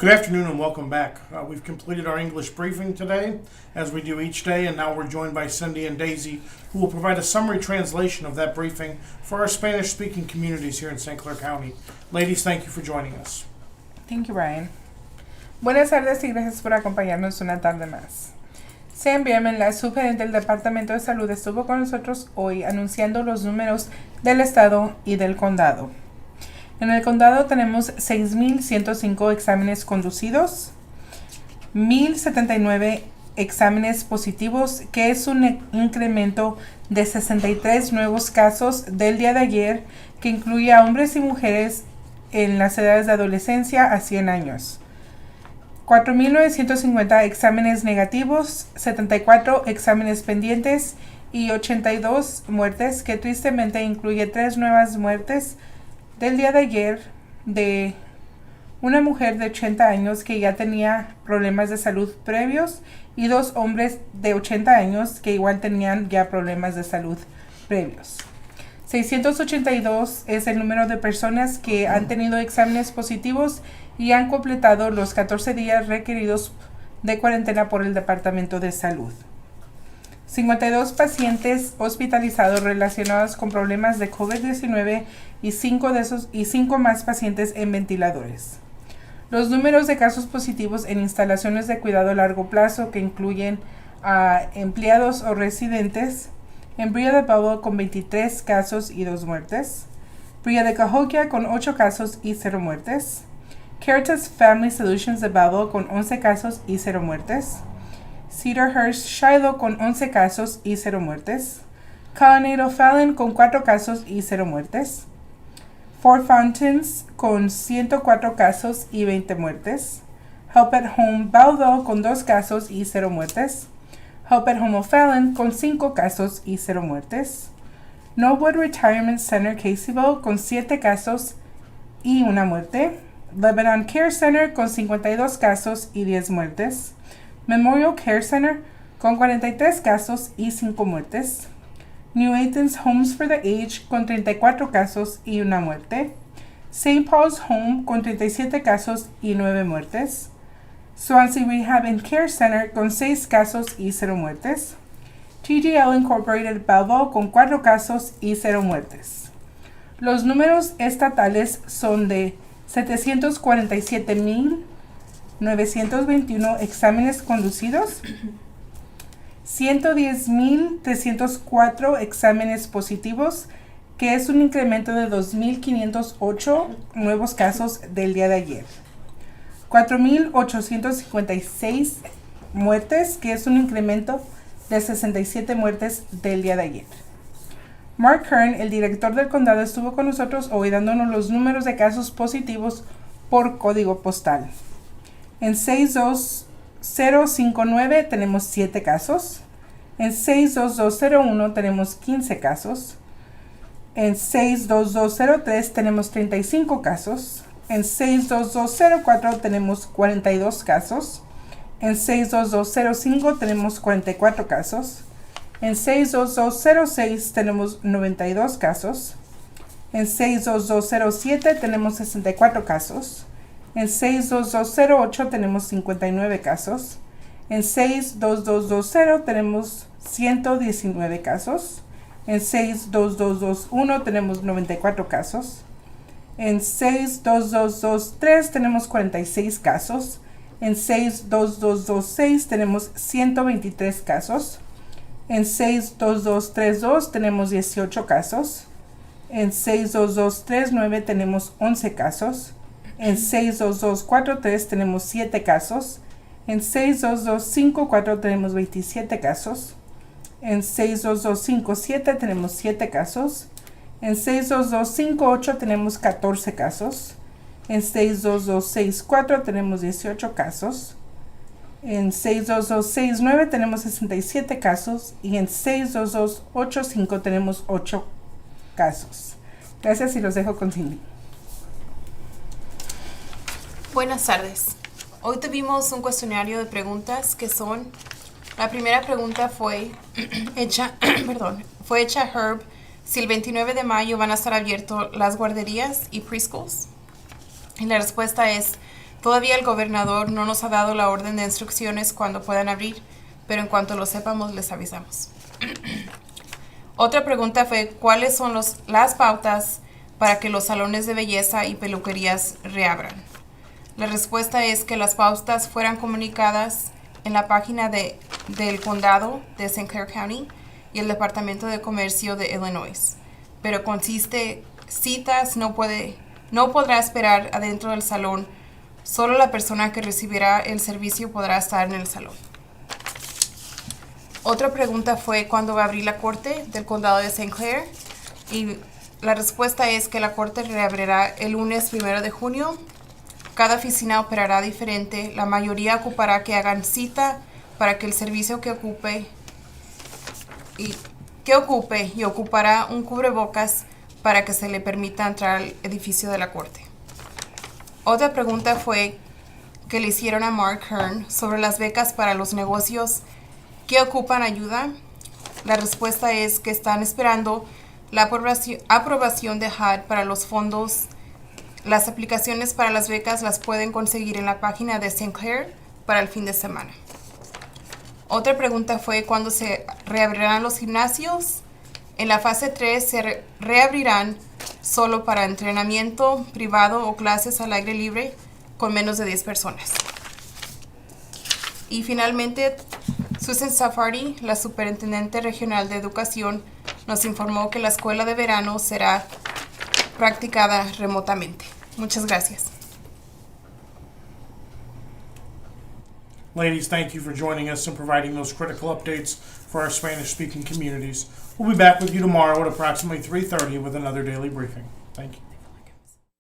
Good afternoon and welcome back. We've completed our English briefing today, as we do each day, and now we're joined by Cindy and Daisy, who will provide a summary translation of that briefing for our Spanish-speaking communities here in St. Clair County. Ladies, thank you for joining us. Thank you, Brian. Buenas tardes y gracias por acompañarnos una tarde más. Sam Bierman, la subgerente del Departamento de Salud, estuvo con nosotros hoy anunciando los números del estado y del condado. En el condado tenemos 6,105 exámenes conducidos, 1,079 exámenes positivos, que es un incremento de 63 nuevos casos del día de ayer, que incluye a hombres y mujeres en las edades de adolescencia a 100 años. 4,950 exámenes negativos, 74 exámenes pendientes y 82 muertes, que tristemente incluye 3 nuevas muertes del día de ayer de una mujer de 80 años que ya tenía problemas de salud previos y 2 hombres de 80 años que igual tenían ya problemas de salud previos. 682 es el número de personas que han tenido exámenes positivos y han completado los 14 días requeridos de cuarentena por el Departamento de Salud. 52 pacientes hospitalizados relacionados con problemas de COVID-19 y 5 más pacientes en ventiladores. Los números de casos positivos en instalaciones de cuidado a largo plazo, que incluyen a empleados o residentes, en Brea de Belleville con 23 casos y 2 muertes, Brea de Cahokia con 8 casos y 0 muertes, Caritas Family Solutions de Belleville con 11 casos y 0 muertes, Cedarhurst Shiloh con 11 casos y 0 muertes, Colonnade O'Fallon con 4 casos y 0 muertes, Fort Fountains con 104 casos y 20 muertes, Help at Home Belleville con 2 casos y 0 muertes, Help at Home O'Fallon con 5 casos y 0 muertes, Knollwood Retirement Center Caseyville con 7 casos y 1 muerte, Lebanon Care Center con 52 casos y 10 muertes, Memorial Care Center con 43 casos y 5 muertes, New Athens Homes for the Aged con 34 casos y 1 muerte, St. Paul's Home con 37 casos y 9 muertes, Swansea Rehab and Care Center con 6 casos y 0 muertes, TGL Incorporated Belleville con 4 casos y 0 muertes. Los números estatales son de 747,921 exámenes conducidos, 110,304 exámenes positivos, que es un incremento de 2,508 nuevos casos del día de ayer. 4,856 muertes, que es un incremento de 67 muertes del día de ayer. Mark Kern, el director del condado, estuvo con nosotros hoy dándonos los números de casos positivos por código postal. En 62059 tenemos 7 casos. En 62201 tenemos 15 casos. En 62203 tenemos 35 casos. En 62204 tenemos 42 casos. En 62205 tenemos 44 casos. En 62206 tenemos 92 casos. En 62207 tenemos 64 casos. En 62208 tenemos 59 casos. En 62220 tenemos 119 casos. En 62221 tenemos 94 casos. En 62223 tenemos 46 casos. En 62226 tenemos 123 casos. En 62232 tenemos 18 casos. En 62239 tenemos 11 casos. En 62243 tenemos 7 casos. En 62254 tenemos 27 casos. En 62257 tenemos 7 casos. En 62258 tenemos 14 casos. En 62264 tenemos 18 casos. En 62269 tenemos 67 casos. Y en 62285 tenemos 8 casos. Gracias y los dejo con Cindy. Buenas tardes. Hoy tuvimos un cuestionario de preguntas que son, la primera pregunta fue hecha a Herb si el 29 de mayo van a estar abiertos las guarderías y preschools. Y la respuesta es Todavía el gobernador no nos ha dado la orden de instrucciones cuando puedan abrir, pero en cuanto lo sepamos les avisamos. Otra pregunta fue cuáles son las pautas para que los salones de belleza y peluquerías reabran. La respuesta es que las pautas fueran comunicadas en la página del condado de St. Clair County y el Departamento de Comercio de Illinois. Pero consiste citas, no podrá esperar adentro del salón. Solo la persona que recibirá el servicio podrá estar en el salón. Otra pregunta fue cuándo va a abrir la corte del condado de St. Clair y la respuesta es que la corte reabrirá el lunes 1 de junio. Cada oficina operará diferente. La mayoría ocupará que hagan cita para que el servicio que ocupe y ocupará un cubrebocas para que se le permita entrar al edificio de la corte. Otra pregunta fue que le hicieron a Mark Hearn sobre las becas para los negocios que ocupan ayuda. La respuesta es que están esperando la aprobación de HUD para los fondos. Las aplicaciones para las becas las pueden conseguir en la página de St. Clair para el fin de semana. Otra pregunta fue cuándo se reabrirán los gimnasios. En la fase 3 se reabrirán solo para entrenamiento privado o clases al aire libre con menos de 10 personas. Y finalmente, Susan Safardi, la superintendente regional de educación, nos informó que la escuela de verano será practicada remotamente. Muchas gracias. Ladies, thank you for joining us and providing those critical updates for our Spanish-speaking communities. We'll be back with you tomorrow at approximately 3:30 with another daily briefing. Thank you.